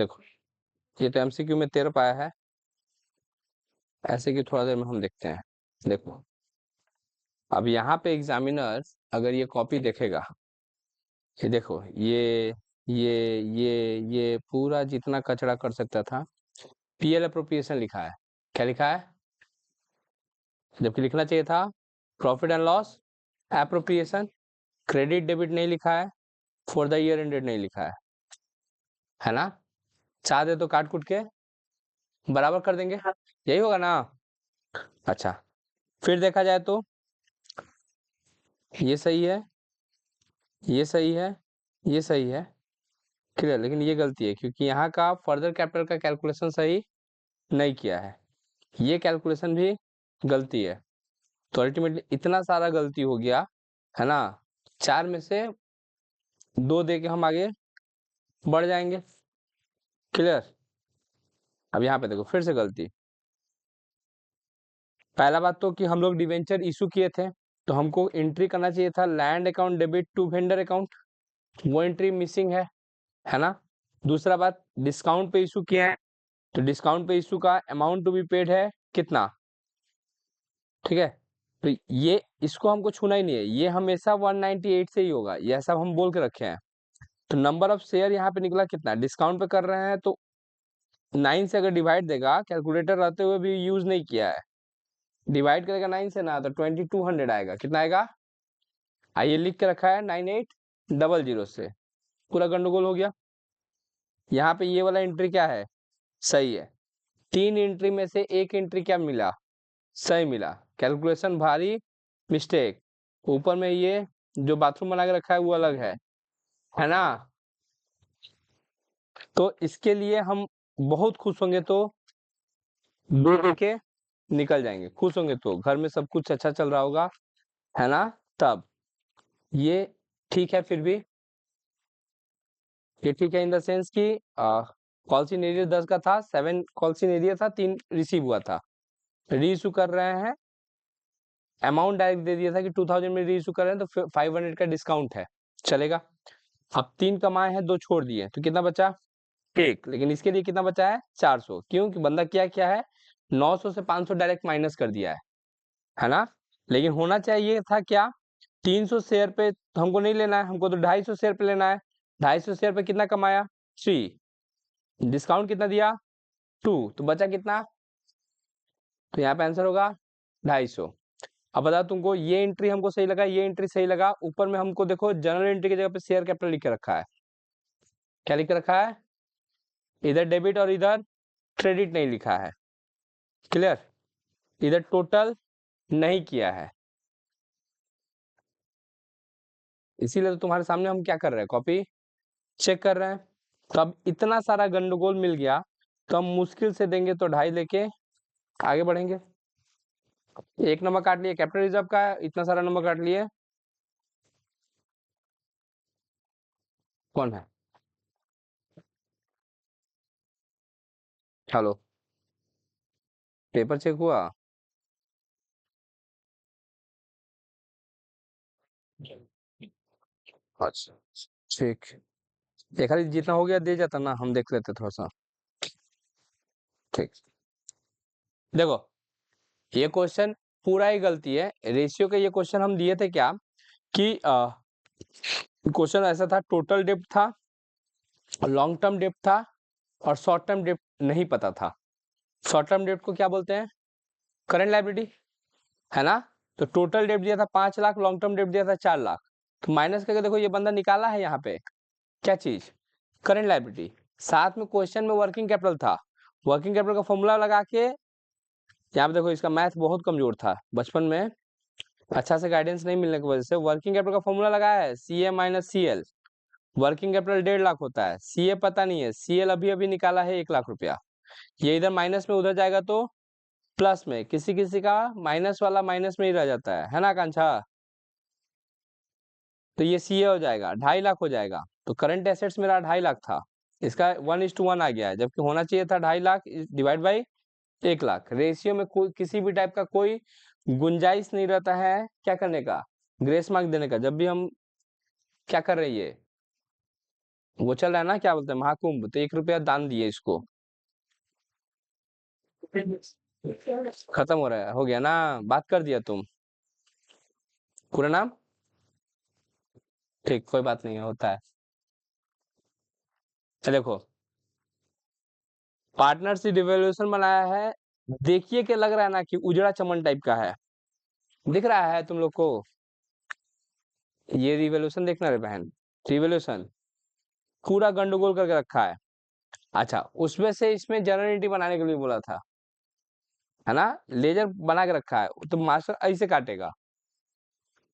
देखो ये तो एमसीक्यू में 13 पाया है, ऐसे कि थोड़ा देर में हम देखते हैं। देखो अब यहाँ पे एग्जामिनर अगर ये कॉपी देखेगा, ये देखो ये पूरा जितना कचरा कर सकता था, पीएल अप्रोप्रिएशन लिखा है। क्या लिखा है? जबकि लिखना चाहिए था profit and loss appropriation. Credit debit नहीं लिखा है, फॉर द ईयर एंडेड नहीं लिखा है ना? चाह दे तो काट कुट के बराबर कर देंगे, यही होगा ना? अच्छा, फिर देखा जाए तो ये सही है, ये सही है, ये सही है, क्लियर। लेकिन ये गलती है क्योंकि यहाँ का फर्दर कैपिटल का कैलकुलेशन सही नहीं किया है, ये कैलकुलेशन भी गलती है। तो अल्टीमेटली इतना सारा गलती हो गया है ना, 4 में से 2 दे के हम आगे बढ़ जाएंगे, क्लियर। अब यहाँ पे देखो फिर से गलती। पहला बात तो कि हम लोग डिवेंचर इशू किए थे, तो हमको एंट्री करना चाहिए था land account debit to vendor account, वो एंट्री मिसिंग है ना? दूसरा बात, डिस्काउंट पे इशू किया है, तो डिस्काउंट पे इशू का अमाउंट टू बी पेड है कितना, ठीक है। तो ये इसको हमको छूना ही नहीं है, ये हमेशा 198 से ही होगा, ये सब हम बोल के रखे हैं। तो नंबर ऑफ शेयर यहाँ पे निकला कितना, डिस्काउंट पे कर रहे हैं तो 9 से अगर डिवाइड देगा, कैलकुलेटर रहते हुए भी यूज नहीं किया है, डिवाइड करेगा 9 से ना, तो 2200 आएगा। कितना आएगा? आइए लिख के रखा है 9800 से, पूरा गंडगोल हो गया। यहाँ पे ये वाला एंट्री क्या है, सही है। 3 एंट्री में से 1 एंट्री क्या मिला, सही मिला। कैलकुलेशन भारी मिस्टेक। ऊपर में ये जो बाथरूम बना के रखा है वो अलग है ना? तो इसके लिए हम बहुत खुश होंगे तो 2 देके निकल जाएंगे, खुश होंगे तो घर में सब कुछ अच्छा चल रहा होगा, है ना? तब ये ठीक है, फिर भी ये ठीक है इन द सेंस कि कॉल सिनेरियो 10 का था, 7 कॉल सिनेरियो था, 3 रिसीव हुआ था। री इशू कर रहे हैं, अमाउंट डायरेक्ट दे दिया था कि 2000 में री इशू कर रहे हैं तो 500 का डिस्काउंट है, चलेगा। अब 3 कमाए हैं, 2 छोड़ दिए, तो कितना बचा? 1। लेकिन इसके लिए कितना बचा है? 400। क्यों? कि बंदा क्या क्या है, 900 से 500 डायरेक्ट माइनस कर दिया है ना? लेकिन होना चाहिए था क्या, 300 शेयर पे हमको नहीं लेना है, हमको तो 250 शेयर पे लेना है। 250 शेयर पे कितना कमाया? 3। डिस्काउंट कितना दिया? 2। तो बचा कितना? तो यहाँ पे आंसर होगा 250। अब बताओ तुमको ये एंट्री हमको सही लगा, ये एंट्री सही लगा। ऊपर में हमको देखो जनरल एंट्री की जगह पे शेयर कैपिटल लिख के रखा है। क्या लिख के रखा है? इधर डेबिट और इधर क्रेडिट नहीं लिखा है, क्लियर। इधर टोटल नहीं किया है, इसीलिए तो तुम्हारे सामने हम क्या कर रहे हैं, कॉपी चेक कर रहे हैं। तो अब इतना सारा गंडगोल मिल गया, तो हम मुश्किल से देंगे तो 2.5 लेके आगे बढ़ेंगे। 1 नंबर काट लिए कैपिटल रिजर्व का, इतना सारा नंबर काट लिए। कौन है? हेलो, पेपर चेक हुआ? अच्छा, ठीक। देखा जितना हो गया दे जाता ना, हम देख लेते थोड़ा सा, ठीक। देखो ये क्वेश्चन पूरा ही गलती है, रेशियो के ये क्वेश्चन हम दिए थे क्या कि क्वेश्चन ऐसा था, टोटल डेप्ट था, लॉन्ग टर्म डेप्ट था और शॉर्ट टर्म डेप्ट नहीं पता था। शॉर्ट टर्म डेप्ट को क्या बोलते हैं? करंट लायबिलिटी, है ना? तो टोटल डेप्ट दिया था 5 लाख, लॉन्ग टर्म डेप्ट दिया था 4 लाख। तो माइनस करके देखो ये बंदा निकाला है यहाँ पे क्या चीज, करंट लायबिलिटी। साथ में क्वेश्चन में वर्किंग कैपिटल था, वर्किंग कैपिटल का फॉर्मूला लगा के, यहाँ पे देखो इसका मैथ बहुत कमजोर था बचपन में, अच्छा से गाइडेंस नहीं मिलने की वजह से वर्किंग कैपिटल का फॉर्मूला लगाया है C A minus C L. Working capital 1.5 lakh होता है, सी ए पता नहीं है, सी एल अभी अभी निकाला है 1 लाख रुपया। ये इधर माइनस में उधर जाएगा तो प्लस में, किसी किसी का माइनस वाला माइनस में ही रह जाता है ना आकांक्षा? तो ये सी ए हो जाएगा, 2.5 लाख हो जाएगा। तो करंट एसेट्स मेरा 2.5 लाख था, इसका 1:1 आ गया है, जबकि होना चाहिए था 2.5 lakh divide by 1 lakh. Ratio में कोई किसी भी टाइप का कोई गुंजाइश नहीं रहता है क्या करने का, ग्रेस मार्क देने का, जब भी हम क्या कर रही है, वो चल रहा है ना, क्या बोलते हैं, महाकुंभ, तो 1 रुपया दान दिए इसको। खत्म हो रहा है, हो गया ना, बात कर दिया तुम। पूरा नाम? ठीक, कोई बात नहीं है, होता है। देखो, पार्टनरशिप रिवोल्यूशन बनाया है। देखिए क्या लग रहा है ना कि उजड़ा चमन टाइप का है, दिख रहा है तुम लोग को? ये रिवोल्यूशन देखना रे बहन, रिवोल्यूशन पूरा गंडगोल करके रखा है। अच्छा, उसमें से इसमें जनरलिटी बनाने के लिए बोला था, है ना? लेजर बना के रखा है, तो मास्टर ऐसे काटेगा,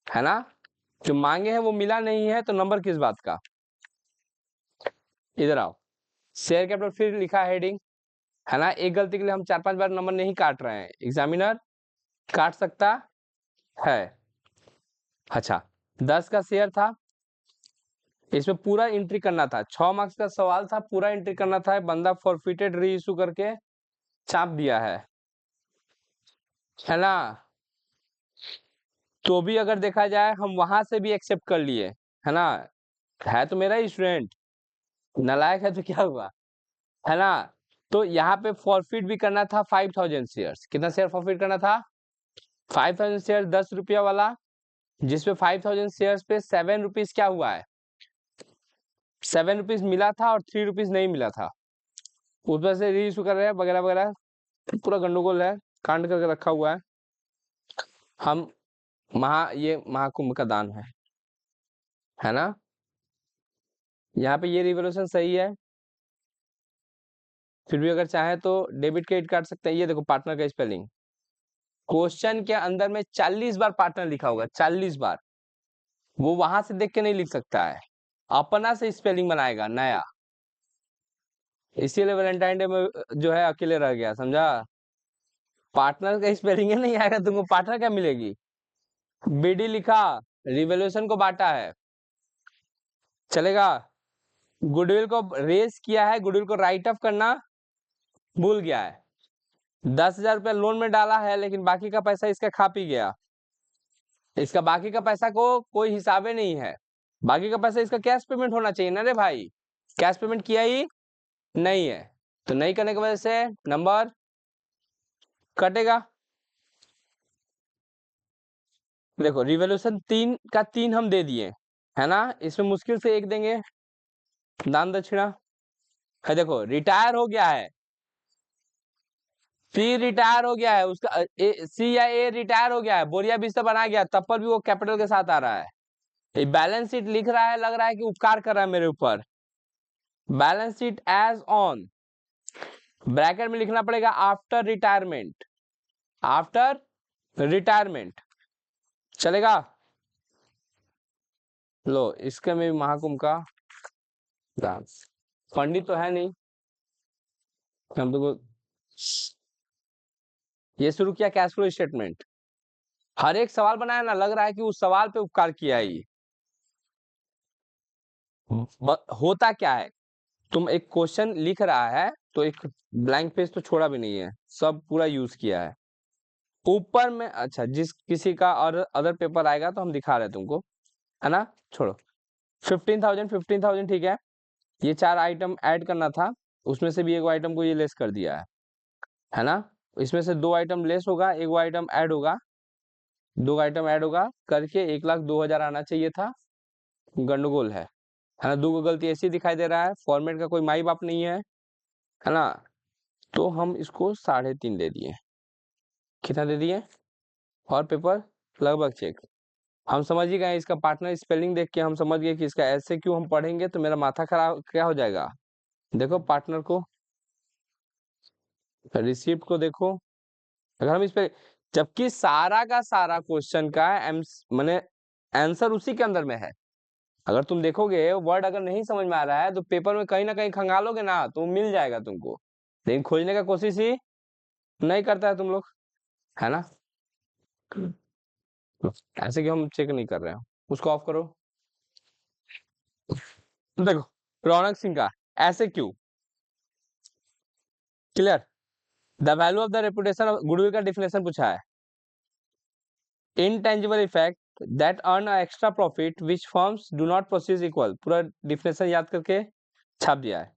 है ना? जो मांगे हैं वो मिला नहीं है, तो नंबर किस बात का? इधर आओ, शेयर कैपिटल फिर लिखा है हेडिंग, है ना? एक गलती के लिए हम 4-5 बार नंबर नहीं काट रहे हैं, एग्जामिनर काट सकता है। अच्छा, 10 का शेयर था, इसमें पूरा एंट्री करना था, 6 मार्क्स का सवाल था, पूरा एंट्री करना था, बंदा फॉरफिटेड री इशू करके छाप दिया है ना? तो भी अगर देखा जाए, हम वहां से भी एक्सेप्ट कर लिए, है ना? है तो मेरा ही स्टूडेंट, नालायक है तो क्या हुआ, है ना? तो यहाँ पे फॉरफिट भी करना था 5000 शेयर्स। कितना शेयर फॉरफिट करना था? 5000 शेयर, 10 रुपया वाला, जिसपे 5000 शेयर्स पे 7 रुपीज क्या हुआ है, 7 रुपीज मिला था और 3 रुपीज नहीं मिला था, ऊपर से री इशू कर रहे हैं वगैरह वगैरह, पूरा गंडोगोल है, कांड करके रखा हुआ है। हम ये महाकुंभ का दान है ना? यहाँ पे ये रिवोल्यूशन सही है, फिर भी अगर चाहे तो डेबिट क्रेडिट काट सकते हैं। ये देखो पार्टनर का स्पेलिंग, क्वेश्चन के अंदर में 40 बार पार्टनर लिखा होगा, 40 बार, वो वहां से देख के नहीं लिख सकता है, अपना से स्पेलिंग बनाएगा नया। इसीलिए वैलेंटाइन डे में जो है अकेले रह गया, समझा? पार्टनर का स्पेलिंग ही नहीं आएगा तुमको, पार्टनर क्या मिलेगी? बीडी लिखा, रिवोल्यूशन को बांटा है, चलेगा? गुडविल को रेस किया है, गुडविल को राइट ऑफ करना भूल गया है, 10,000 रुपया लोन में डाला है, लेकिन बाकी का पैसा इसका खा पी गया। इसका बाकी का पैसा को कोई हिसाबे नहीं है, बाकी का पैसा इसका कैश पेमेंट होना चाहिए ना रे भाई, कैश पेमेंट किया ही नहीं है, तो नहीं करने की वजह से नंबर कटेगा। देखो, रिवोल्यूशन 3 का 3 हम दे दिए, है ना? इसमें मुश्किल से 1 देंगे दान दक्षिणा, है। देखो, रिटायर हो गया है, सी रिटायर हो गया है, उसका सी या ए रिटायर हो गया है, बोरिया बिस्तर बना गया, तब पर भी वो कैपिटल के साथ आ रहा है। ये बैलेंस शीट लिख रहा है, लग रहा है कि उपकार कर रहा है मेरे ऊपर। Balance sheet as on, bracket में लिखना पड़ेगा आफ्टर रिटायरमेंट, आफ्टर रिटायरमेंट, चलेगा? लो, इसके में भी महाकुंभ का डांस, पंडित तो है नहीं, हम तो ये शुरू किया कैश फ्लो स्टेटमेंट, हर एक सवाल बनाया ना, लग रहा है कि उस सवाल पे उपकार किया ही। होता क्या है, तुम एक क्वेश्चन लिख रहा है तो एक ब्लैंक पेज तो छोड़ा भी नहीं है, सब पूरा यूज किया है ऊपर में। अच्छा, जिस किसी का और अदर पेपर आएगा तो हम दिखा रहे हैं तुमको, है ना? छोड़ो, 15,000 ठीक है, ये 4 आइटम ऐड करना था, उसमें से भी एक आइटम को ये लेस कर दिया है ना? इसमें से 2 आइटम लेस होगा, एक आइटम ऐड होगा, 2 आइटम ऐड होगा करके 1,02,000 आना चाहिए था, गंडगोल है ना? 2 गलती ऐसी दिखाई दे रहा है, फॉर्मेट का कोई माई बाप नहीं है ना? तो हम इसको 3.5 दे दिए, कितना दे दिए? और पेपर लगभग चेक, हम समझ ही गए, इसका पार्टनर स्पेलिंग देख के हम समझ गए कि इसका ऐसे क्यों हम पढ़ेंगे तो मेरा माथा खराब क्या हो जाएगा। देखो पार्टनर को, रिसिप्ट को देखो, अगर हम इस पे, जबकि सारा का सारा क्वेश्चन का माने आंसर उसी के अंदर में है, अगर तुम देखोगे वर्ड अगर नहीं समझ में आ रहा है तो पेपर में कहीं ना कहीं खंगालोगे ना तो मिल जाएगा तुमको, लेकिन खोजने का कोशिश ही नहीं करता है तुम लोग, है ना? ऐसे क्यों हम चेक नहीं कर रहे हैं, उसको ऑफ करो। देखो, रौनक सिंह का ऐसे क्यों, clear? The value of the reputation of goodwill का डिफिनेशन पूछा है, intangible effect that earn extra profit which firms do not proceed equal, पूरा डिफिनेशन याद करके छाप दिया है।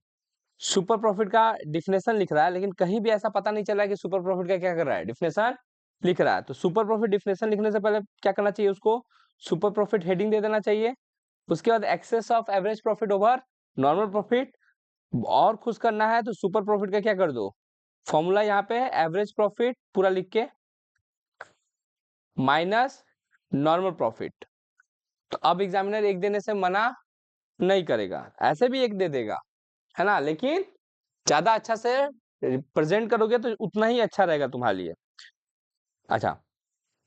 सुपर प्रॉफिट का डिफिनेशन लिख रहा है, लेकिन कहीं भी ऐसा पता नहीं चला है कि सुपर प्रॉफिट का क्या कर रहा है, डिफिनेशन लिख रहा है। तो सुपर प्रॉफिट डिफिनेशन लिखने से पहले क्या करना चाहिए, उसको सुपर प्रॉफिट हेडिंग दे देना चाहिए। उसके बाद excess of average profit over normal profit, और खुश करना है तो सुपर प्रॉफिट का क्या कर दो, फॉर्मूला यहाँ पे है एवरेज प्रॉफिट पूरा लिख के माइनस नॉर्मल प्रॉफिट। तो अब एग्जामिनर एक देने से मना नहीं करेगा, ऐसे भी एक दे देगा, है ना, लेकिन ज्यादा अच्छा से प्रेजेंट करोगे तो उतना ही अच्छा रहेगा तुम्हारे लिए। अच्छा,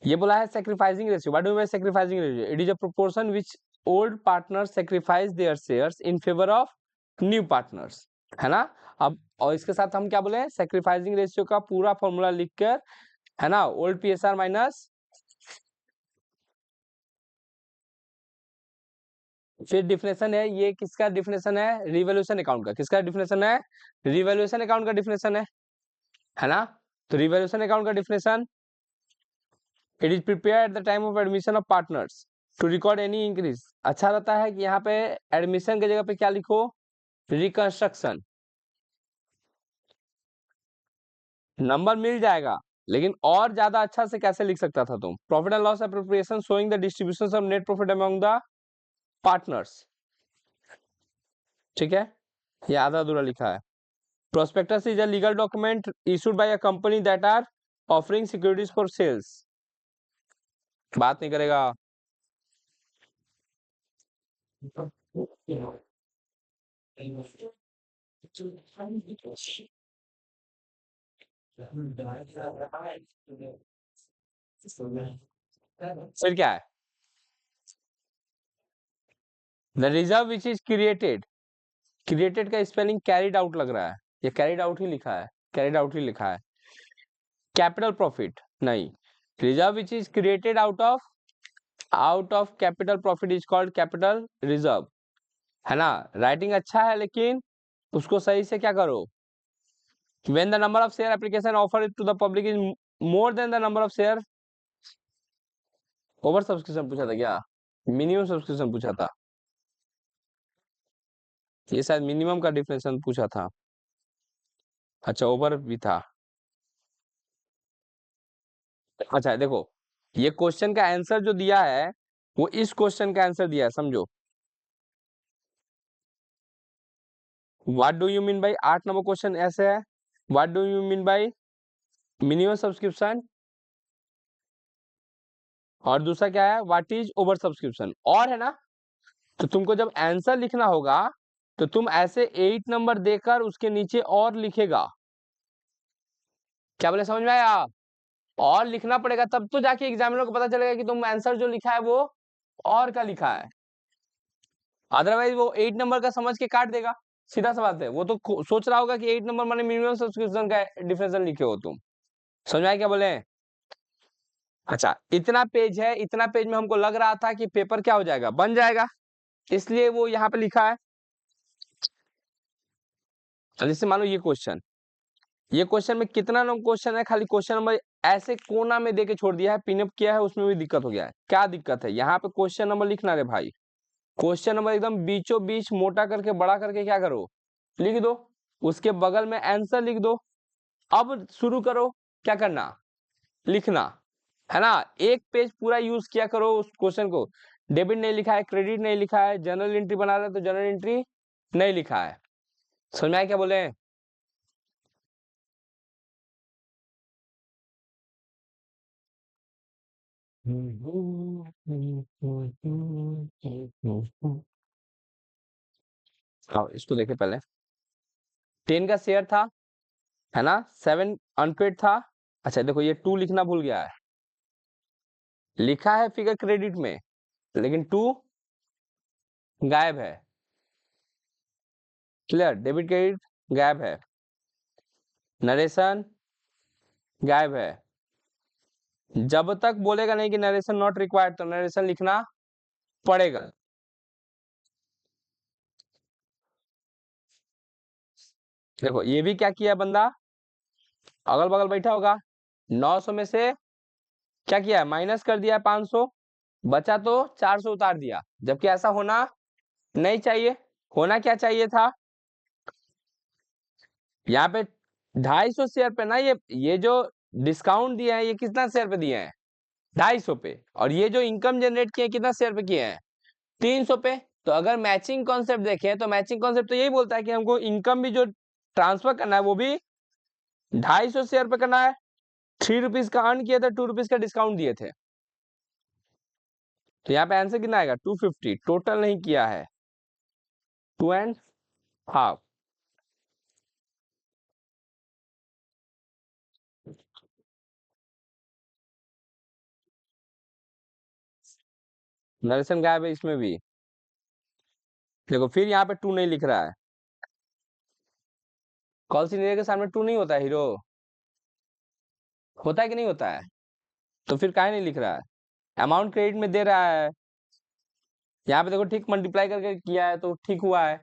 ये बोला है sacrificing ratio, what do mean sacrificing ratio, it is a proportion which old partner sacrifice there shares in favour of new partners, है ना। अब और इसके साथ हम क्या बोले, सेक्रीफाइसिंग रेशियो का पूरा फॉर्मूला लिखकर, है ना, ओल्ड पीएसआर माइनस, फिर डिफिनेशन है, ये किसका डिफिनेशन है, रिवैल्यूएशन अकाउंट का, किसका डिफिनेशन है, रिवैल्यूएशन अकाउंट का डिफिनेशन है ना। तो रिवैल्यूएशन अकाउंट का definition, it is prepare at the time of admission of partners to record any increase. अच्छा रहता है कि यहाँ पे एडमिशन की जगह पे क्या लिखो, रिकंस्ट्रक्शन, नंबर मिल जाएगा, लेकिन और ज्यादा अच्छा से कैसे लिख सकता था तुम, profit and loss appropriation showing the distribution of net profit among the partners, ठीक है, ये आधा अधूरा लिखा है। Prospectus is a legal document issued by a company that are offering securities for sales, बात नहीं करेगा। फिर क्या है, the reserve which is created, created का स्पेलिंग कैरिड आउट लग रहा है, ये कैरिड आउट ही लिखा है, कैरिड आउट ही लिखा है, कैपिटल प्रॉफिट नहीं, reserve which is created out of capital profit is called capital reserve, है ना। राइटिंग अच्छा है, लेकिन उसको सही से क्या करो, when the number of share application offered to the public is more than the number of share, over subscription पूछा था क्या, मिनिमम सब्सक्रिप्शन पूछा था, ये शायद मिनिमम का डिफिनेशन पूछा था, अच्छा ओवर भी था। अच्छा देखो, ये क्वेश्चन का आंसर जो दिया है वो इस क्वेश्चन का आंसर दिया है, समझो। What do you mean by, 8 number question ऐसे है, what do you mean by minimum subscription, और दूसरा क्या है, व्हाट इज ओवर सब्सक्रिप्शन, और है ना। तो तुमको जब आंसर लिखना होगा तो तुम ऐसे 8 नंबर देकर उसके नीचे और लिखेगा, क्या बोले, समझ में आया, और लिखना पड़ेगा, तब तो जाके एग्जामिनर को पता चलेगा कि तुम आंसर जो लिखा है वो और का लिखा है, अदरवाइज वो 8 नंबर का समझ के काट देगा, सीधा सा बात है। वो तो सोच रहा होगा कि 8 नंबर माने मिनिमम सब्सक्रिप्शन का डिफिनेशन लिखे हो तुम, समझ में आया क्या बोले। अच्छा, इतना पेज है, इतना पेज में हमको लग रहा था कि पेपर क्या हो जाएगा, बन जाएगा, इसलिए वो यहाँ पे लिखा है। जैसे मान लो ये क्वेश्चन में कितना नंबर क्वेश्चन है, खाली क्वेश्चन नंबर ऐसे कोना में देके छोड़ दिया है, पिनअप किया है, उसमें भी दिक्कत हो गया है, क्या दिक्कत है, यहाँ पे क्वेश्चन नंबर लिखना रे भाई, क्वेश्चन नंबर एकदम बीचों बीच मोटा करके बड़ा करके क्या करो, लिख दो, उसके बगल में आंसर लिख दो। अब शुरू करो, क्या करना, लिखना, है ना। एक पेज पूरा यूज किया करो उस क्वेश्चन को, डेबिट नहीं लिखा है, क्रेडिट नहीं लिखा है, जनरल एंट्री बना रहे तो जनरल एंट्री नहीं लिखा है, समझ में आया क्या बोले। आओ इसको देखे पहले, 10 का शेयर था, है ना, 7 अनपेड था। अच्छा देखो, ये 2 लिखना भूल गया है, लिखा है फिगर क्रेडिट में, लेकिन 2 गायब है, क्लियर, डेबिट क्रेडिट गायब है, नरेशन गायब है, जब तक बोलेगा नहीं कि नरेशन नॉट रिक्वायर्ड तो नरेशन लिखना पड़ेगा। देखो ये भी क्या किया बंदा, अगल बगल बैठा होगा, 900 में से क्या किया है, माइनस कर दिया है 500, बचा तो 400 उतार दिया, जबकि ऐसा होना नहीं चाहिए, होना क्या चाहिए था, यहाँ पे 250 शेयर पे ना, ये जो डिस्काउंट दिया है ये कितना शेयर पे दिए हैं, 250 पे। और ये जो इनकम जनरेट किए कितना शेयर पे किए हैं, 300 पे। तो अगर मैचिंग कॉन्सेप्ट देखें तो मैचिंग कॉन्सेप्ट तो यही बोलता है कि हमको इनकम भी जो ट्रांसफर करना है वो भी 250 शेयर पे करना है। 3 रुपीज का अर्न किया था, 2 रुपीज का डिस्काउंट दिए थे। तो यहाँ पे आंसर कितना आएगा, 250। टोटल नहीं किया है, 2.5। नरेशन गायब है इसमें भी। देखो फिर यहाँ पे 2 नहीं लिख रहा है। कॉल सीनियर के सामने 2 नहीं होता है हीरो, होता है कि नहीं होता है? तो फिर काहे नहीं लिख रहा है? अमाउंट क्रेडिट में दे रहा है, यहाँ पे देखो ठीक मल्टीप्लाई करके किया है तो ठीक हुआ है।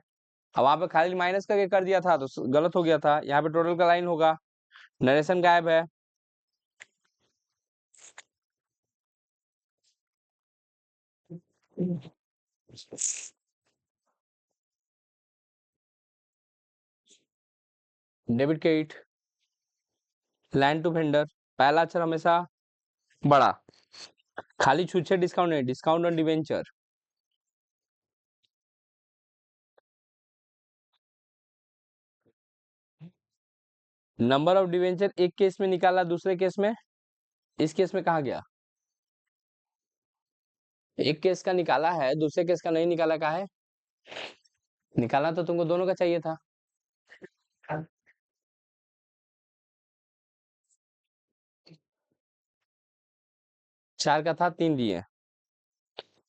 अब वहां पे खाली माइनस करके कर दिया था तो गलत हो गया था। यहाँ पे टोटल का लाइन होगा, नरेशन गायब है। Debit credit, land to vendor, पहला अक्षर हमेशा बड़ा, खाली छूछे डिस्काउंट नहीं, discount on debenture. Number of debenture एक केस में निकाला, दूसरे केस में, इस केस में कहा गया, एक केस का निकाला है दूसरे केस का नहीं निकाला, का है निकालना तो तुमको दोनों का चाहिए था। 4 का था, 3 दिए।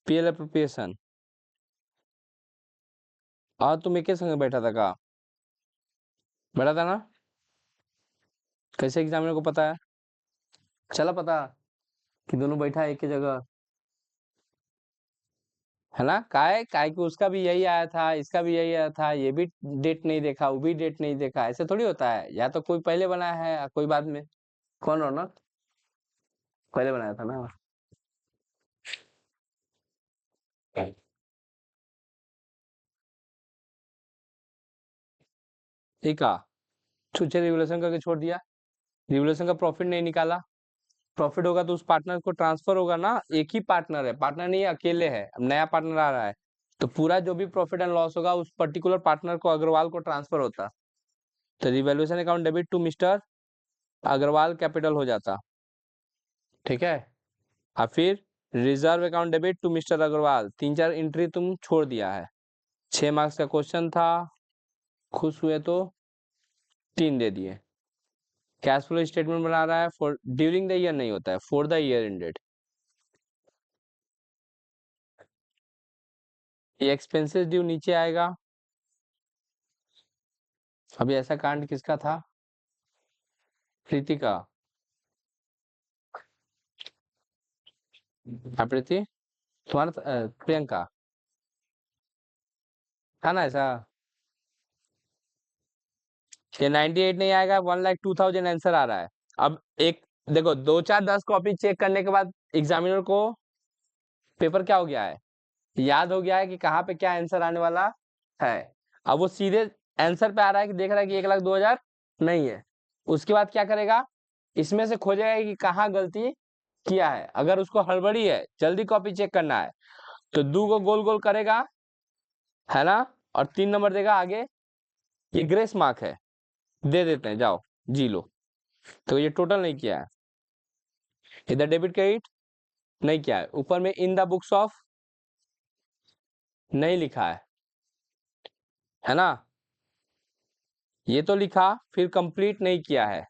पीएल अप्रोप्रिएशन, और तुम एक संग बैठा था का, बैठा था ना? कैसे एग्जामिनर को पता है, चला पता कि दोनों बैठा है एक ही जगह, है ना? काय कि उसका भी यही आया था, इसका भी यही आया था, ये भी डेट नहीं देखा, वो भी डेट नहीं देखा, ऐसे थोड़ी होता है। या तो कोई पहले बनाया है या कोई बाद में। कौन हो ना, पहले बनाया था ना। ठीक है, छुच्छे रिवोल्यूशन करके छोड़ दिया, रिवोल्यूशन का प्रॉफिट नहीं निकाला। प्रॉफिट होगा तो उस पार्टनर को ट्रांसफर होगा ना, एक ही पार्टनर है, पार्टनर नहीं अकेले है, अब नया पार्टनर आ रहा है तो पूरा जो भी प्रॉफिट एंड लॉस होगा उस पर्टिकुलर पार्टनर को, अग्रवाल को ट्रांसफर होता। तो revaluation account debit to mister Agarwal capital हो जाता, ठीक है। और फिर reserve account debit to mister Agarwal, 3-4 entry तुम छोड़ दिया है। 6 मार्क्स का क्वेश्चन था, खुश हुए तो 3 दे दिए। कैश फ्लो स्टेटमेंट बना रहा है फॉर ड्यूरिंग द ईयर, नहीं होता है, फॉर द ईयर एंडेड। ये एक्सपेंसेस ड्यू नीचे आएगा। अभी ऐसा कांड किसका था, प्रीति का, प्रीति तुम्हारा प्रियंका था ना ऐसा। ये 98 नहीं आएगा, 1,02,000 आंसर आ रहा है। अब एक देखो, 2-4-10 कॉपी चेक करने के बाद एग्जामिनर को पेपर क्या हो गया है, याद हो गया है कि कहाँ पे क्या आंसर आने वाला है। अब वो सीधे आंसर पे आ रहा है कि देख रहा है कि 1,02,000 नहीं है। उसके बाद क्या करेगा, इसमें से खोजेगा कि कहाँ गलती किया है। अगर उसको हड़बड़ी है, जल्दी कॉपी चेक करना है, तो 2 को गोल गोल करेगा, है ना, और 3 नंबर देगा आगे। ये ग्रेस मार्क है, दे देते हैं, जाओ जी लो। तो ये टोटल नहीं किया है, इधर डेबिट क्रेडिट नहीं किया है, ऊपर में इन द बुक्स ऑफ नहीं लिखा है ना, ये तो लिखा, फिर कंप्लीट नहीं किया है।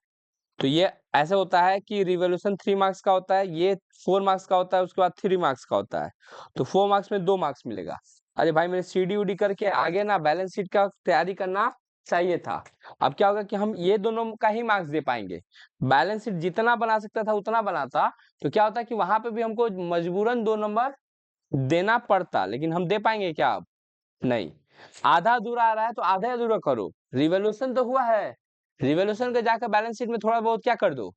तो ये ऐसे होता है कि रिवोल्यूशन 3 मार्क्स का होता है, ये 4 मार्क्स का होता है, उसके बाद 3 मार्क्स का होता है। तो 4 मार्क्स में 2 मार्क्स मिलेगा। अरे भाई मेरे सीडी उडी करके आगे ना बैलेंस शीट का तैयारी करना चाहिए था। अब क्या होगा कि हम ये दोनों का ही मार्क्स दे पाएंगे, बैलेंस शीट जितना बना सकता था उतना बनाता, तो क्या होता कि वहां पे भी हमको मजबूरन 2 नंबर देना पड़ता, लेकिन हम दे पाएंगे क्या अब, नहीं। आधा अधूरा आ रहा है तो आधा अधूरा करो, रिवोल्यूशन तो हुआ है, रिवोल्यूशन के जाकर बैलेंस शीट में थोड़ा बहुत क्या कर दो,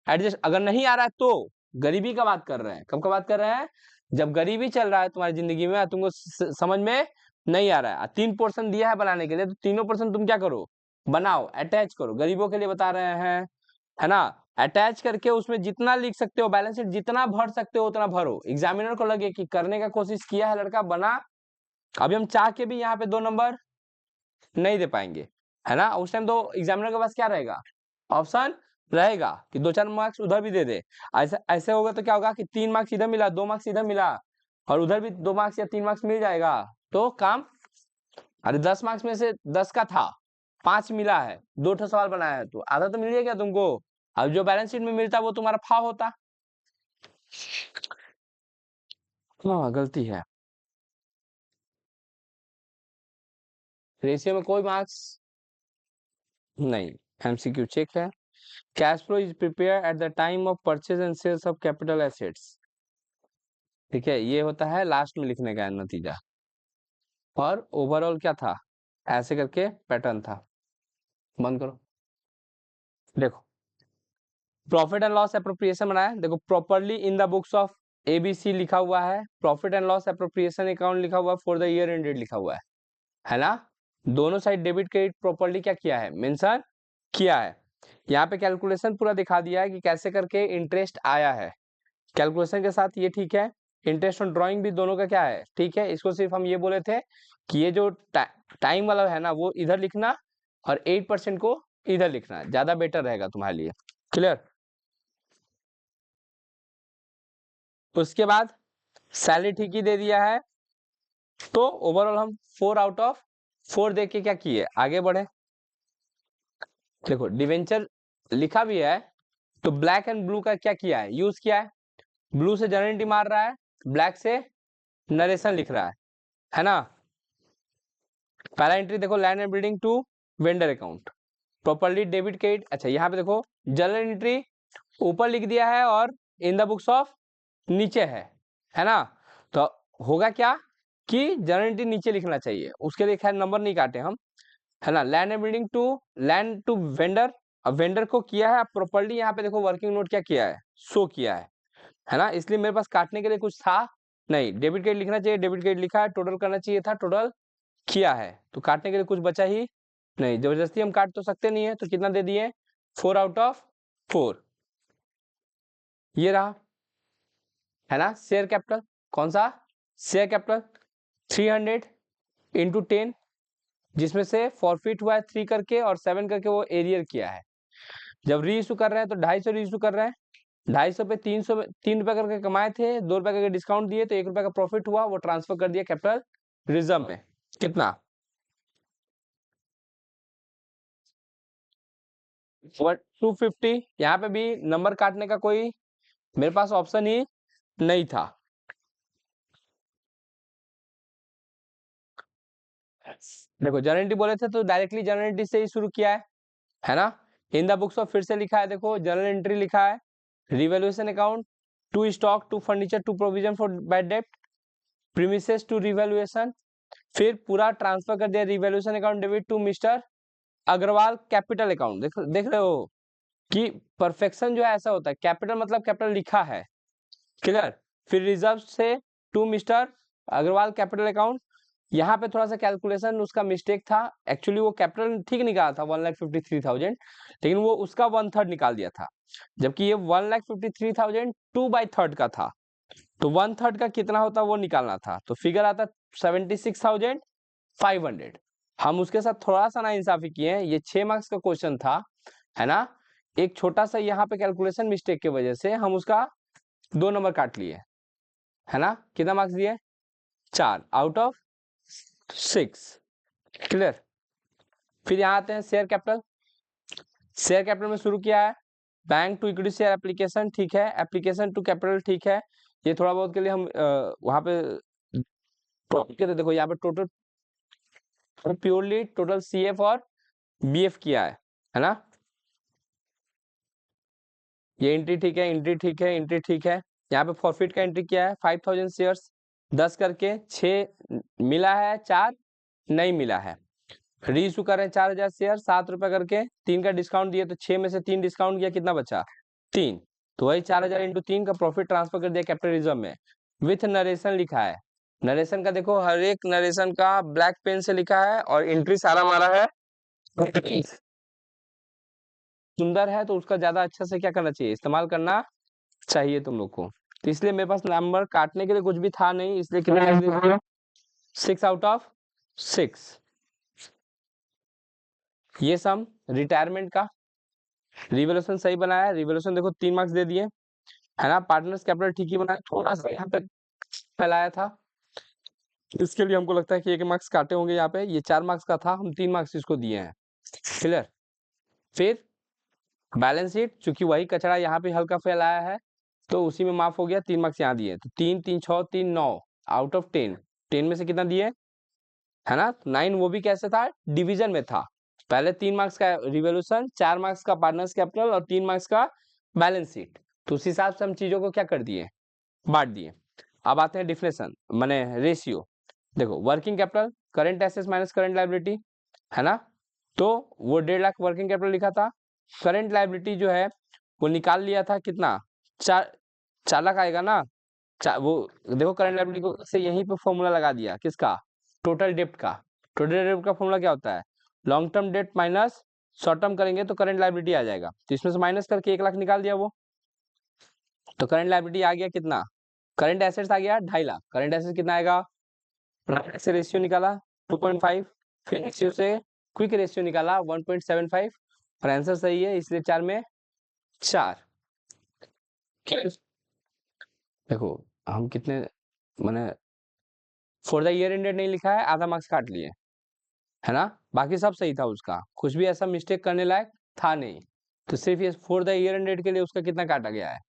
एडजस्ट। अगर नहीं आ रहा है तो गरीबी का बात कर रहे हैं, कब का बात कर रहे हैं, जब गरीबी चल रहा है तुम्हारी जिंदगी में, तुमको समझ में नहीं आ रहा है, 3 पोर्शन दिया है बनाने के लिए, तो तीनों पोर्शन तुम क्या करो, बनाओ, अटैच करो, गरीबों के लिए बता रहे हैं, है ना। अटैच करके उसमें जितना लिख सकते हो बैलेंस शीट, जितना भर सकते हो उतना भरो। एग्जामिनर को लगे कि करने का कोशिश किया है लड़का, बना। अभी हम चाह के भी यहाँ पे 2 नंबर नहीं दे पाएंगे, है ना। उस टाइम तो एग्जामिनर के पास क्या रहेगा, ऑप्शन रहेगा कि 2-4 मार्क्स उधर भी दे दे। ऐसे ऐसे होगा तो क्या होगा कि 3 मार्क्स इधर मिला, 2 मार्क्स इधर मिला, और उधर भी 2 मार्क्स या 3 मार्क्स मिल जाएगा, तो काम। अरे 10 मार्क्स में से 10 का था, 5 मिला है, 2 ठो सवाल बनाया है, तो आधा तो मिल गया तुमको। अब जो बैलेंस शीट में मिलता वो तुम्हारा फा होता। हाँ गलती है, रेशियो में कोई मार्क्स नहीं, एमसीक्यू चेक है। Cash flow is prepare at the time of purchase and sales of capital assets, ठीक है, ये होता है लास्ट में लिखने का नतीजा। और ओवरऑल क्या था, ऐसे करके पैटर्न था। बंद करो। देखो प्रॉफिट एंड लॉस एप्रोप्रिएशन बनाया, देखो properly in the books of ABC लिखा हुआ है, profit and loss appropriation account लिखा हुआ है, फॉर द ईयर एंडेड लिखा हुआ है ना। दोनों साइड डेबिट क्रेडिट प्रॉपरली क्या किया है, मेंशन किया है। यहाँ पे कैलकुलेशन पूरा दिखा दिया है कि कैसे करके इंटरेस्ट आया है, कैलकुलेशन के साथ, ये ठीक है। इंटरेस्ट ऑन ड्राइंग भी दोनों का क्या है, ठीक है। इसको सिर्फ हम ये बोले थे कि ये जो टाइम वाला है ना वो इधर लिखना, और 8% को इधर लिखना, ज्यादा बेटर रहेगा तुम्हारे लिए। क्लियर। उसके बाद सैलरी ठीक ही दे दिया है, तो ओवरऑल हम 4/4 देख के क्या किए, आगे बढ़े। देखो डिवेंचर लिखा भी है, तो ब्लैक एंड ब्लू का क्या किया है, यूज किया है। ब्लू से जर्नलिटी मार रहा है, ब्लैक से नरेशन लिख रहा है ना। पहला एंट्री देखो, land and building to vendor account, properly debit credit. अच्छा यहाँ पे देखो जर्नल एंट्री ऊपर लिख दिया है और इन द बुक्स ऑफ नीचे है ना। तो होगा क्या कि जर्नल एंट्री नीचे लिखना चाहिए, उसके लिए खैर नंबर नहीं काटे हम, है ना। Land and building to land to vendor, अब वेंडर को किया है प्रॉपर्ली, यहाँ पे देखो वर्किंग नोट क्या किया है, शो किया है ना। इसलिए मेरे पास काटने के लिए कुछ था नहीं, डेबिट क्रेडिट लिखना चाहिए, डेबिट क्रेडिट लिखा है, टोटल करना चाहिए था, टोटल किया है, तो काटने के लिए कुछ बचा ही नहीं। जबरदस्ती हम काट तो सकते नहीं है, तो कितना दे दिए, 4/4, ये रहा, है ना। शेयर कैपिटल कौन सा, शेयर कैपिटल 300 इंटू 10, जिसमें से फॉरफिट हुआ है 3 करके और 7 करके वो एरियर किया है। जब री इशू कर रहे हैं तो 250 री इशू कर रहे हैं, 250 पे 3 रुपए करके कमाए थे, 2 रुपए करके डिस्काउंट दिए, तो 1 रुपए का प्रॉफिट हुआ, वो ट्रांसफर कर दिया कैपिटल रिजर्व में। कितना 250। यहाँ पे भी नंबर काटने का कोई मेरे पास ऑप्शन ही नहीं था। देखो जनरल बोले थे तो डायरेक्टली जनरल से ही शुरू किया है ना। इन द बुक्स ऑफ फिर से लिखा है, देखो जनरल एंट्री लिखा है, revaluation account to stock to furniture to provision for bad debt premises to revaluation, फिर पूरा ट्रांसफर कर दिया revaluation account debit to mister Agarwal capital account. देख रहे हो कि परफेक्शन जो है ऐसा होता है, कैपिटल मतलब कैपिटल लिखा है, क्लियर। फिर रिजर्व से to mister Agarwal capital account, यहाँ पे थोड़ा सा कैलकुलेशन उसका मिस्टेक था, एक्चुअली वो कैपिटल ठीक निकाला था 1,53,000, लेकिन वो उसका 1/3 निकाल दिया था, जबकि ये 1,53,000 2/3 का था, तो 1/3 का कितना होता वो निकालना था, तो फिगर आता 76,500। हम उसके साथ थोड़ा सा ना इंसाफी किए हैं, ये 6 मार्क्स का क्वेश्चन था, है ना। एक छोटा सा यहाँ पे कैलकुलेशन मिस्टेक की वजह से हम उसका 2 नंबर काट लिए, है ना। कितना मार्क्स दिए, 4/6, क्लियर। फिर यहाँ आते हैं शेयर कैपिटल, शेयर कैपिटल में शुरू किया है bank to equity share application, ठीक है, एप्लीकेशन टू कैपिटल, ठीक है। ये थोड़ा बहुत के लिए हम वहां पे देखो यहाँ पे टोटल प्योरली टोटल सीएफ और बीएफ किया है ना। ये एंट्री ठीक है, एंट्री ठीक है, एंट्री ठीक है। यहाँ पे प्रॉफिट का एंट्री किया है 5,000 शेयर्स, 10 करके 6 मिला है, 4 नहीं मिला है। री इशू कर रहे हैं 4,000 शेयर, 7 रुपए करके, 3 का डिस्काउंट दिए तो 6 में से 3 डिस्काउंट किया, कितना बचा 3, तो वही 4,000 इंटू 3 का प्रॉफिट ट्रांसफर कर दिया कैपिटल रिजर्व में, विथ नरेशन लिखा है। नरेशन का देखो हर एक नरेशन का ब्लैक पेन से लिखा है और एंट्री सारा मारा है सुंदर है तो उसका ज्यादा अच्छा से क्या करना चाहिए, इस्तेमाल करना चाहिए तुम लोग को। तो इसलिए मेरे पास नंबर काटने के लिए कुछ भी था नहीं, इसलिए कितना 6/6। ये सम रिटायरमेंट का रिवोल्यूशन सही बनाया, रिवोल्यूशन देखो 3 मार्क्स दे दिए, है ना। पार्टनर्स कैपिटल ठीक ही बनाया, थोड़ा सा यहाँ पे फैलाया था, इसके लिए हमको लगता है कि 1 मार्क्स काटे होंगे यहाँ पे। ये 4 मार्क्स का था, हम 3 मार्क्स इसको दिए हैं। क्लियर। फिर बैलेंस शीट, चूंकि वही कचरा यहाँ पे हल्का फैलाया है तो उसी में माफ हो गया, 3 मार्क्स यहाँ दिए। तो 3 3 6 3 9 आउट ऑफ 10, 10 में से कितना दिए, है ना 9। वो भी कैसे था, डिवीजन में था। पहले 3 मार्क्स का रिवोल्यूशन, 4 मार्क्स का पार्टनर्स कैपिटल और 3 मार्क्स का बैलेंस शीट। तो उस हिसाब से हम चीजों को क्या कर दिए, बांट दिए। अब आते हैं डिफिनेशन माने रेशियो। देखो working capital current assets minus current liability, है ना। तो वो 1.5 लाख वर्किंग कैपिटल लिखा था। करंट लायबिलिटी जो है वो निकाल लिया था, कितना 4 लाख आएगा ना। वो देखो करंट लायबिलिटी को से यहीं पे फॉर्मूला लगा दिया, किसका, टोटल डेप्ट का। टोटल डेप्ट का फॉर्मूला क्या होता है, long term debt minus short term करेंगे तो करंट लायबिलिटी आ जाएगा। तो इसमें से माइनस करके 1 लाख निकाल दिया वो, तो करंट लायबिलिटी आ गया कितना, करंट एसेट्स आ गया 2.5 लाख। करंट एसेट्स कितना आएगा, से रेशियो निकाला 2.5, फिर रेशियो से क्विक रेशियो निकाला 1.75, और आंसर सही है, इसलिए 4 में 4। देखो हम कितने मैंने फॉर द ईयर एंडेड नहीं लिखा है, आधा मार्क्स काट लिए, है ना। बाकी सब सही था, उसका कुछ भी ऐसा मिस्टेक करने लायक था नहीं। तो सिर्फ ये फॉर द ईयर एंडेड के लिए उसका कितना काटा गया है,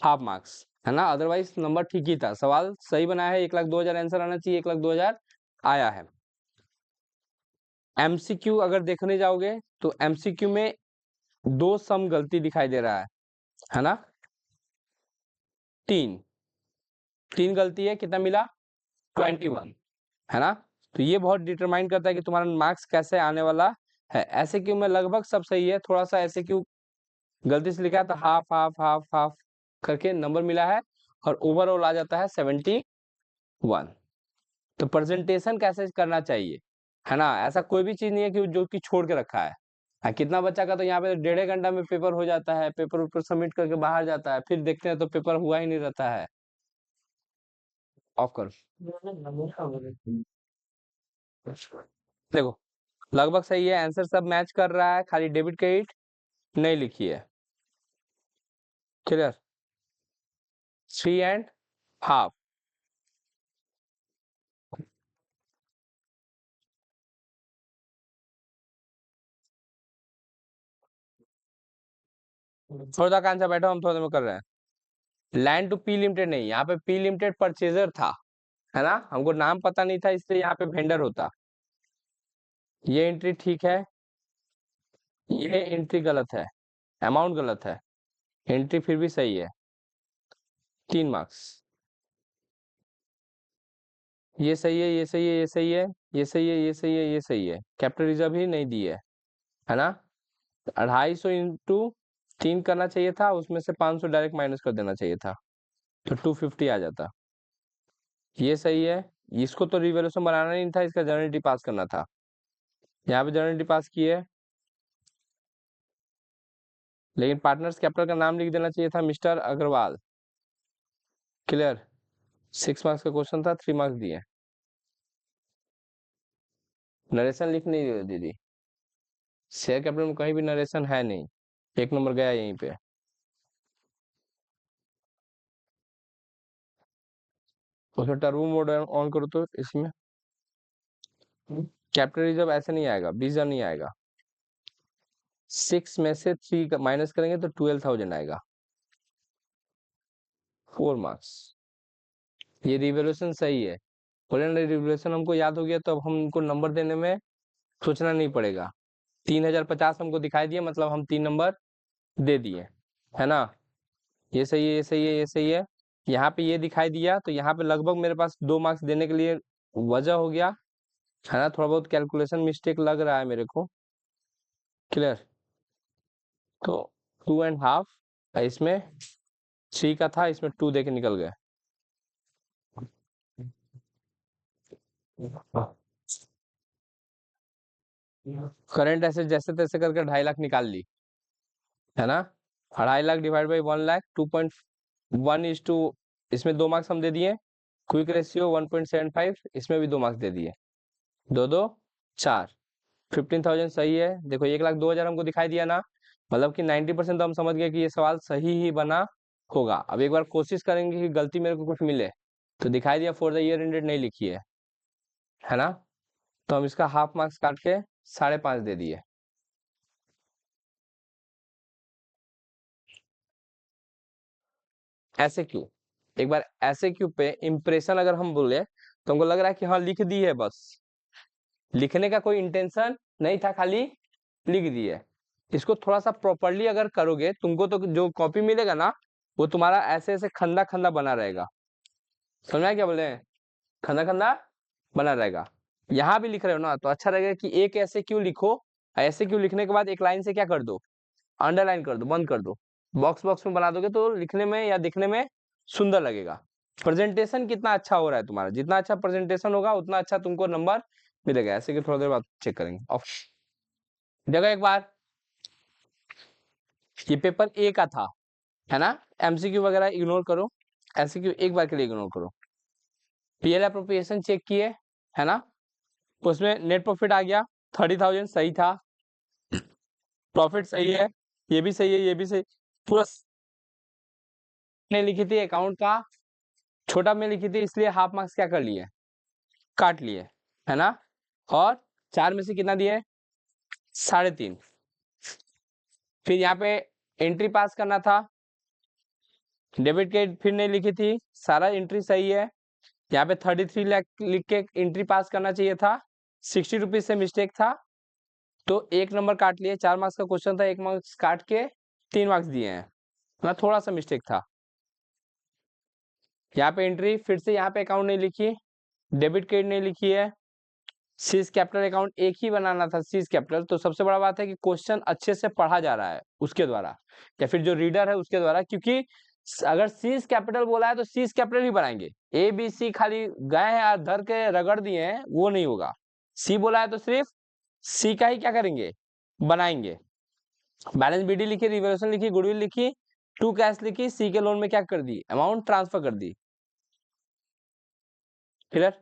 हाफ मार्क्स, है ना। अदरवाइज नंबर ठीक ही था, सवाल सही बनाया है। 1,02,000 आंसर आना चाहिए, 1,02,000 आया है। एमसीक्यू अगर देखने जाओगे तो एमसीक्यू में 2 सम गलती दिखाई दे रहा है ना। 3 गलती है, कितना मिला 21, है ना। तो ये बहुत डिटरमाइन करता है कि तुम्हारा मार्क्स कैसे आने वाला है। ऐसे क्यों में लगभग सब सही है, थोड़ा सा ऐसे क्यों गलती से लिखा है तो हाफ हाफ हाफ हाफ करके नंबर मिला है, और ओवरऑल आ जाता है 71। तो प्रेजेंटेशन कैसे करना चाहिए, है ना। ऐसा कोई भी चीज नहीं है कि जो कि छोड़ के रखा है। कितना बच्चा का तो यहाँ पे 1.5 घंटा में पेपर हो जाता है, पेपर ऊपर सबमिट करके बाहर जाता है, फिर देखते हैं तो पेपर हुआ ही नहीं रहता है। ऑफ करो। देखो लगभग सही है, आंसर सब मैच कर रहा है, खाली डेबिट क्रेडिट नहीं लिखी है। क्लियर, 3.5। थोड़ा सा आंसर बैठो, हम थोड़ा देर में कर रहे हैं। लैंड टू पी लिमिटेड नहीं, यहाँ पे पी लिमिटेड परचेजर था, है ना। हमको नाम पता नहीं था, इसलिए यहाँ पे वेंडर होता। ये एंट्री ठीक है, ये एंट्री गलत है, अमाउंट गलत है, एंट्री फिर भी सही है, 3 मार्क्स। ये सही है, ये सही है, ये सही है, ये सही है, ये सही है, ये सही है। कैपिटल रिजर्व ही नहीं दी है ना। 250 इंटू 3 करना चाहिए था, उसमें से 500 डायरेक्ट माइनस कर देना चाहिए था, तो 250 आ जाता। ये सही है। इसको तो रिवोल्यूशन बनाना नहीं था, इसका जर्नलिटी पास करना था। यहाँ पे जर्नलिटी पास की है, लेकिन पार्टनर्स कैपिटल का नाम लिख देना चाहिए था, मिस्टर अग्रवाल। क्लियर, 6 मार्क्स का क्वेश्चन था, 3 मार्क्स दिए। नरेशन लिख नहीं रही हो दीदी, शेयर कैपिटल में कहीं भी नरेशन है नहीं, 1 नंबर गया यहीं पे। उसमें टर्बो मोड ऑन करो तो इसमें कैपिटल रिजर्व ऐसे नहीं आएगा, 20,000 नहीं आएगा। 6 में से 3 माइनस करेंगे तो 12,000 आएगा, 4 मार्क्स। ये रिवोल्यूशन सही है, रिवोल्यूशन हमको याद हो गया, तो अब हमको नंबर देने में सोचना नहीं पड़ेगा। 3,050 हमको दिखाई दिया, मतलब हम 3 नंबर दे दिए, है ना। ये सही है, ये सही है, ये सही है। यहाँ पे ये दिखाई दिया, तो यहाँ पे लगभग मेरे पास 2 मार्क्स देने के लिए वजह हो गया, है ना। थोड़ा बहुत कैलकुलेशन मिस्टेक लग रहा है मेरे को। क्लियर, तो 2.5, इसमें 3 का था, इसमें 2 देके निकल गए। करंट एसेट जैसे तैसे करके 2.5 लाख निकाल ली, है ना। 2.5 लाख डिवाइड बाई 1 लाख, 2.1 इसमें 2 मार्क्स हम दे दिए। क्विक रेशियो 1.75, इसमें भी 2 मार्क्स दे दिए। 2 2 4, 15,000 सही है। देखो 1,02,000 हमको दिखाई दिया ना, मतलब कि 90% तो हम समझ गए कि ये सवाल सही ही बना होगा। अब एक बार कोशिश करेंगे कि गलती मेरे को कुछ मिले। तो दिखाई दिया फॉर द ईयर एंडेड नहीं लिखी है ना। तो हम इसका हाफ मार्क्स काट के 5.5 दे दिए। ऐसे क्यों, एक बार ऐसे क्यों पे इम्प्रेशन अगर हम बोले तो हमको लग रहा है कि हाँ लिख दी है, बस लिखने का कोई इंटेंशन नहीं था, खाली लिख दी है। इसको थोड़ा सा प्रॉपरली अगर करोगे, तुमको तो जो कॉपी मिलेगा ना, वो तुम्हारा ऐसे ऐसे खंदा खंदा बना रहेगा। समझा क्या बोले, खंदा खंदा बना रहेगा। यहाँ भी लिख रहे हो ना, तो अच्छा रहेगा कि एक ऐसे क्यों लिखो, ऐसे क्यों लिखने के बाद एक लाइन से क्या कर दो, अंडरलाइन कर दो, बंद कर दो। बॉक्स बॉक्स में बना दोगे तो लिखने में या दिखने में सुंदर लगेगा। प्रेजेंटेशन कितना अच्छा हो रहा है तुम्हारा, जितना अच्छा प्रेजेंटेशन होगा उतना अच्छा तुमको नंबर मिलेगा। ऐसे कि थोड़ा देर बाद चेक करेंगे। देखो एक बार, ये पेपर ए का था, है ना। एमसीक्यू वगैरह इग्नोर करो, एमसीक्यू एक बार के लिए इग्नोर करो। पीएल अप्रोप्रिएशन चेक किए, है ना। उसमें नेट प्रॉफिट आ गया 30,000, सही था। प्रॉफिट सही है, ये भी सही है, ये भी सही। पूरा ने लिखी थी अकाउंट का, छोटा में लिखी थी, इसलिए हाफ मार्क्स क्या कर लिए, काट लिए, है ना। और 4 में से कितना दिए, 3.5। फिर यहाँ पे एंट्री पास करना था, डेबिट क्रेडिट फिर नहीं लिखी थी, सारा एंट्री सही है। यहाँ पे 33 लाख लिख के एंट्री पास करना चाहिए था, 60 रुपीज से मिस्टेक था, तो 1 नंबर काट लिए। 4 मार्क्स का क्वेश्चन था, 1 मार्क्स काट के 3 मार्क्स दिए हैं, मतलब थोड़ा सा मिस्टेक था। यहाँ पे एंट्री फिर से यहाँ पे अकाउंट नहीं लिखी, डेबिट क्रेडिट नहीं लिखी है, सीज कैपिटल अकाउंट एक ही बनाना था, सीज कैपिटल। तो सबसे बड़ा बात है कि क्वेश्चन अच्छे से पढ़ा जा रहा है उसके द्वारा, या फिर जो रीडर है उसके द्वारा, क्योंकि अगर सीज कैपिटल बोला है तो सीज कैपिटल ही बनाएंगे। ए बी सी खाली गए हैं धर के रगड़ दिए हैं, वो नहीं होगा। सी बोला है तो सिर्फ सी का ही क्या करेंगे, बनाएंगे। बैलेंस बीडी लिखी, रिवोल्यूशन लिखी, गुडविल लिखी, टू कैश लिखी, सी के लोन में क्या कर दी, अमाउंट ट्रांसफर कर दी। क्लियर।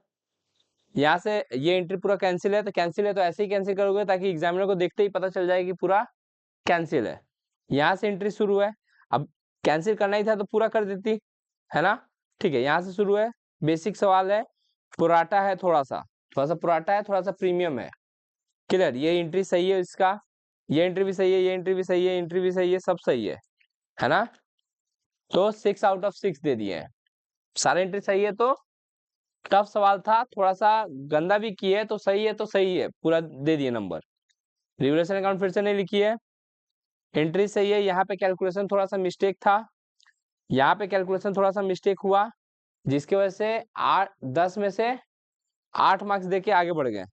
यहाँ से ये एंट्री पूरा कैंसिल है, तो कैंसिल है तो ऐसे ही कैंसिल करोगे ताकि एग्जामिनर को देखते ही पता चल जाए कि पूरा कैंसिल है। यहाँ से एंट्री शुरू है, अब कैंसिल करना ही था तो पूरा कर देती, है ना। ठीक है, यहाँ से शुरू है, बेसिक सवाल है, पुराटा है, थोड़ा सा पुराटा है, थोड़ा सा प्रीमियम है। क्लियर, ये एंट्री सही है इसका, ये एंट्री भी सही है, ये एंट्री भी सही है, एंट्री भी सही है, सब सही है ना। तो 6 आउट ऑफ 6 दे दिए हैं, सारे एंट्री सही है। तो टफ सवाल था, थोड़ा सा गंदा भी किए, तो सही है, तो सही है, पूरा दे दिए नंबर। रिवोल्यूशन अकाउंट फिर से नहीं लिखी है, एंट्री सही है। यहाँ पे कैलकुलेशन थोड़ा सा मिस्टेक था, यहाँ पे कैलकुलेशन थोड़ा सा मिस्टेक हुआ, जिसकी वजह से 10 में से 8 मार्क्स देके आगे बढ़ गए।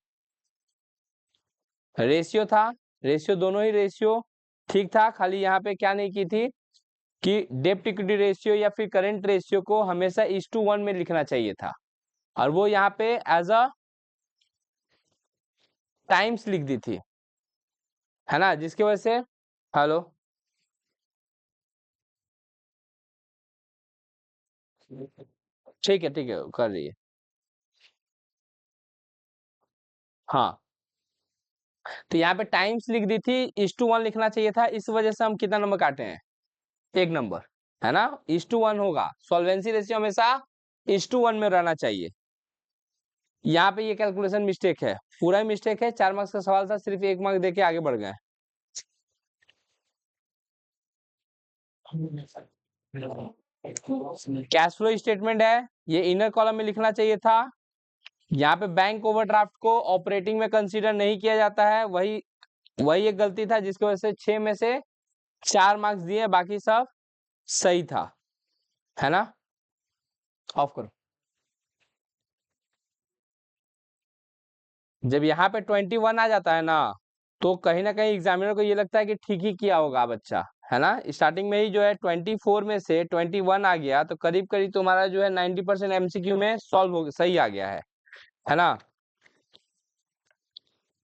रेशियो था, रेशियो दोनों ही रेशियो ठीक था, खाली यहाँ पे क्या नहीं की थी कि डेप्ट इक्विटी रेशियो या फिर करंट रेशियो को हमेशा 1:1 में लिखना चाहिए था, और वो यहाँ पे एज अ टाइम्स लिख दी थी, है ना, जिसकी वजह से। हेलो, ठीक है कर रही है। हाँ, तो यहाँ पे टाइम्स लिख दी थी, 1:1 लिखना चाहिए था, इस वजह से हम कितना नंबर काटे हैं, 1 नंबर, है ना। 1:1 होगा, सॉल्वेंसी रेशियो हमेशा 1:1 में रहना चाहिए। यहाँ पे ये कैलकुलेशन मिस्टेक है, पूरा ही मिस्टेक है। 4 मार्क्स का सवाल था, सिर्फ 1 मार्क्स देके आगे बढ़ गए। कैश फ्लो स्टेटमेंट है, ये इनर कॉलम में लिखना चाहिए था। यहाँ पे बैंक ओवरड्राफ्ट को ऑपरेटिंग में कंसीडर नहीं किया जाता है, वही वही एक गलती था, जिसकी वजह से 6 में से 4 मार्क्स दिए, बाकी सब सही था, है ना। ऑफ करो। जब यहाँ पे 21 आ जाता है ना, तो कहीं ना कहीं एग्जामिनर को ये लगता है कि ठीक ही किया होगा बच्चा, है ना। स्टार्टिंग में ही जो है 24 में से 21 आ गया, तो करीब करीब तुम्हारा जो है 90% एमसीक्यू में सॉल्व हो सही आ गया है ना।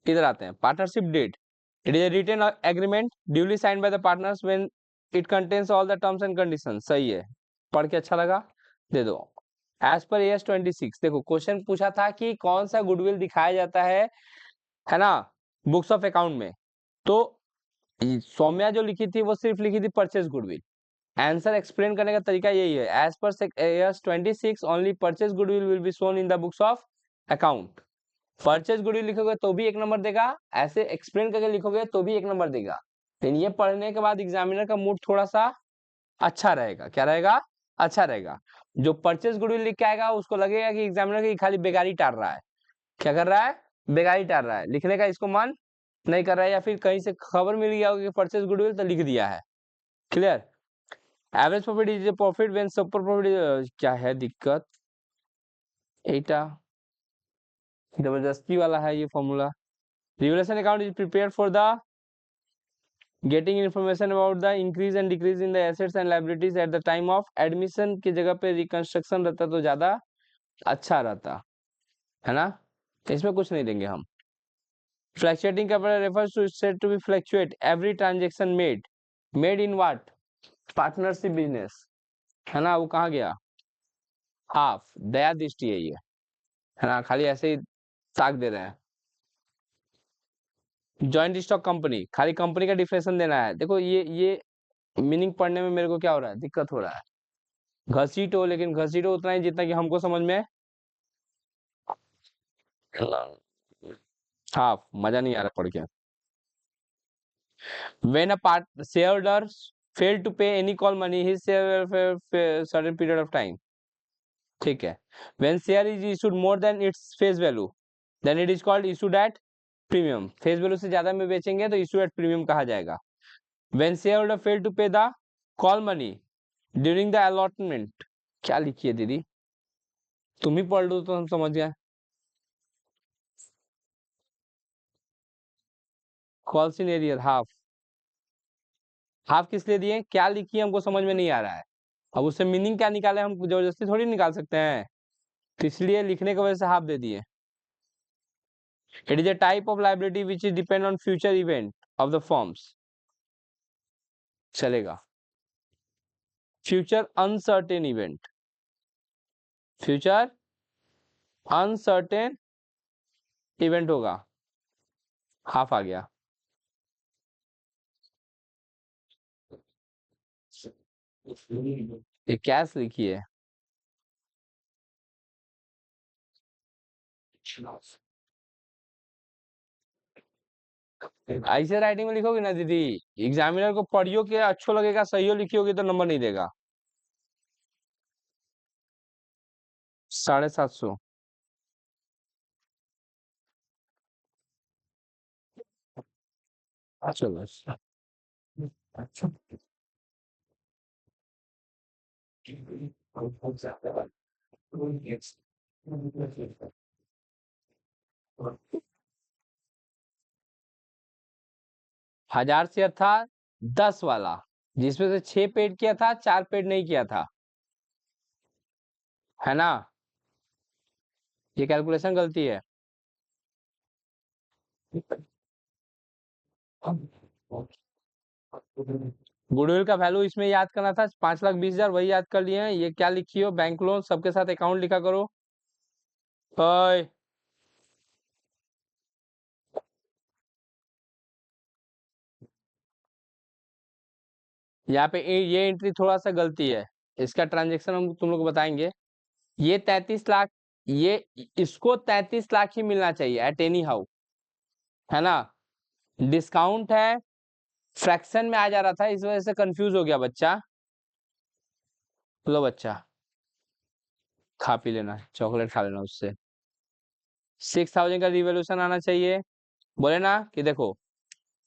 इधर आते हैं, partnership deed. It is a written agreement duly signed by the partners when it contains all the terms and condition. सही है, पढ़ के अच्छा लगा, दे दो। एज पर एस 26, देखो क्वेश्चन पूछा था कि कौन सा गुडविल दिखाया जाता है ना, बुक्स ऑफ अकाउंट में। तो सौम्या जो लिखी थी वो सिर्फ लिखी थी परचेज गुडविल। आंसर एक्सप्लेन करने का तरीका यही है, as per AS 26 only purchase goodwill will be shown in the books of account. Purchase goodwill लिखोगे तो भी 1 नंबर देगा, ऐसे एक्सप्लेन करके लिखोगे तो भी 1 नंबर देगा। लेकिन ये पढ़ने के बाद एग्जामिनर का मूड थोड़ा सा अच्छा रहेगा। क्या रहेगा? अच्छा रहेगा। जो परचेज गुडविल लिख के आएगा उसको लगेगा कि एग्जामिनर की खाली बेगारी टार रहा है। क्या कर रहा है? बेगारी टार रहा है, लिखने का इसको मन नहीं कर रहा है, या फिर कहीं से खबर मिल गया होगा कि परचेज गुडविल तो लिख दिया है। Clear? Average profit is a profit when super profit, क्या है दिक्कत? एटा जबरदस्ती वाला है ये formula. Revaluation account is prepared for the getting information about the increase and decrease in the assets and liabilities eight the time of admission की जगह पे रिकंस्ट्रक्शन रहता तो ज्यादा अच्छा रहता है ना। इसमें कुछ नहीं देंगे हम। Fluctuating capital refers to said to be fluctuate every transaction made in what? Partnership business, है ना। वो कहाँ गया? हाफ दया दृष्टि है ना, खाली ऐसे ही ताक दे रहे हैं। जॉइंट स्टॉक कंपनी, खाली कंपनी का डिफिनेशन देना है। देखो ये मीनिंग पढ़ने में मेरे को क्या हो रहा है, दिक्कत हो रहा है। घसीटो, लेकिन घसीटो उतना ही जितना कि हमको समझ में, हाँ मजा नहीं आ रहा पढ़ के। When a part shareholder fail to pay any call money, his share for certain period of time, ठीक है। When share is issued more than its face value, then it is called issued at premium। Face value से ज्यादा में बेचेंगे तो issue at premium कहा जाएगा। When shareholder fail to pay the call money during the allotment, क्या लिखी है दीदी, तुम ही पढ़ लो तो हम समझ गए। Calls in arrear half, half किस लिए दिए, क्या लिखी है हमको समझ में नहीं आ रहा है। अब उससे मीनिंग क्या निकाले, हम जबरदस्ती थोड़ी निकाल सकते हैं, तो इसलिए लिखने की वजह से हाफ दे दिए। It is a type of liability which is depend on future event of the forms, चलेगा। Future uncertain event, future uncertain event होगा, हाफ आ गया। ये कैश लिखी है, ऐसे राइटिंग में लिखोगे ना दीदी, एग्जामिनर को पढ़ियो के अच्छो लगेगा, सही हो लिखी होगी तो नंबर नहीं देगा। 750। चलो, 1000 शेयर था 10 वाला, जिसमें से 6 पेड किया था, 4 पेड नहीं किया था, है ना। ये कैलकुलेशन गलती है। गुडविल का वैल्यू इसमें याद करना था, 5,20,000, वही याद कर लिए हैं। ये क्या लिखी हो, बैंक लोन सबके साथ अकाउंट लिखा करो। ओए यहाँ पे ये एंट्री थोड़ा सा गलती है, इसका ट्रांजेक्शन हम तुम लोग को बताएंगे। ये 33 लाख, ये इसको 33 लाख ही मिलना चाहिए एट एनी हाउ, है ना। डिस्काउंट है, फ्रैक्शन में आ जा रहा था, इस वजह से कंफ्यूज हो गया बच्चा। लो बच्चा, खा पी लेना, चॉकलेट खा लेना उससे। 6,000 का रिवोल्यूशन आना चाहिए। बोले ना कि देखो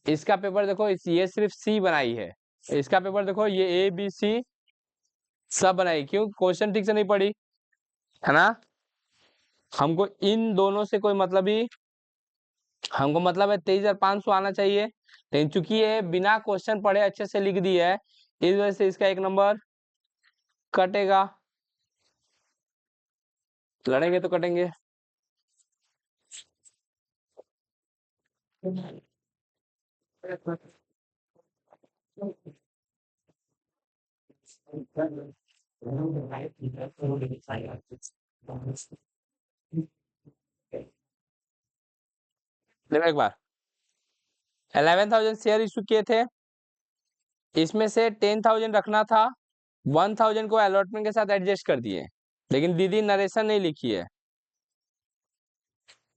इसका पेपर देखो, ये सिर्फ सी बनाई है, इसका पेपर देखो ये ए बी सी सब बनाई, क्यों? क्वेश्चन ठीक से नहीं पढ़ी, है ना। हमको इन दोनों से कोई मतलब ही, हमको मतलब है 23,500 आना चाहिए, लेकिन चूंकि ये बिना क्वेश्चन पढ़े अच्छे से लिख दी है, इस वजह से इसका 1 नंबर कटेगा। लड़ेंगे तो कटेंगे। देखो एक बार, 11,000 शेयर इशू किए थे, इसमें से 10,000 रखना था, 1,000 को अलॉटमेंट के साथ एडजस्ट कर दिए, लेकिन दीदी नरेशन नहीं लिखी है।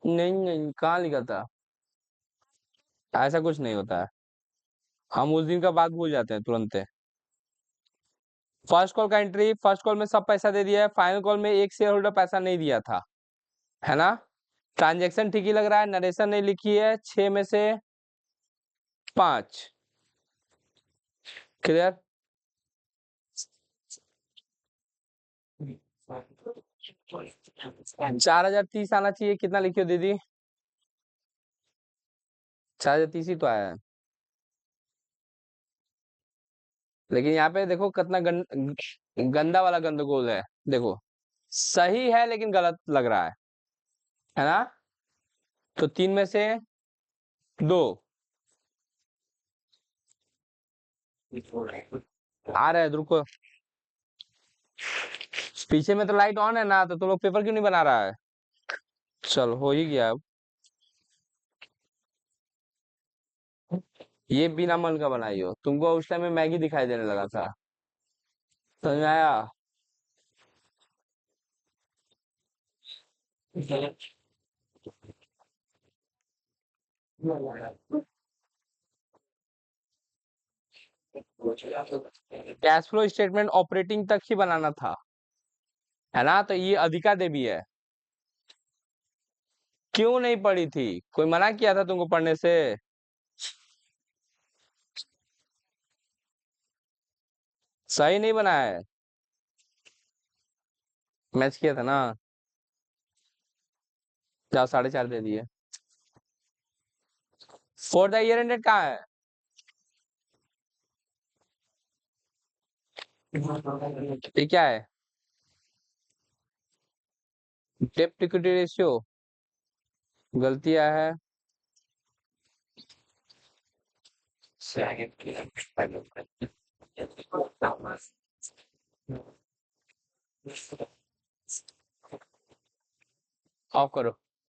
नहीं नहीं, कहाँ लिखा था? ऐसा कुछ नहीं होता है, हम उस दिन का बात भूल जाते हैं तुरंत। फर्स्ट कॉल का एंट्री, फर्स्ट कॉल में सब पैसा दे दिया है, फाइनल कॉल में एक शेयर होल्डर पैसा नहीं दिया था, है ना? ट्रांजेक्शन ठीक ही लग रहा है, नरेशन नहीं लिखी है, 6 में से 5। क्लियर? 4,030 आना चाहिए, कितना लिखियो दीदी? 4,030 ही तो आया है, लेकिन यहाँ पे देखो कितना गंदा वाला गंदगोल है। देखो सही है लेकिन गलत लग रहा है ना? तो 3 में से 2 आ रहे हैं, रुको। पीछे में तो लाइट ऑन है ना, तो तुम लोग पेपर क्यों नहीं बना रहा है? चल हो ही गया अब। ये बिना मन का बनाई हो, तुमको उस टाइम में मैगी दिखाई देने लगा था, समझ में आया? कैश फ्लो स्टेटमेंट ऑपरेटिंग तक ही बनाना था, है ना? तो ये अधिका देवी है। क्यों नहीं पढ़ी थी? कोई मना किया था तुमको पढ़ने से? सही नहीं बना है, मैच किया था ना। जाओ 4.5 दे दिए। फॉर द ईयर एंडेड कहाँ है? ये क्या है? डेप्ट इक्विटी रेशियो, गलतियां है। ऑफ करो।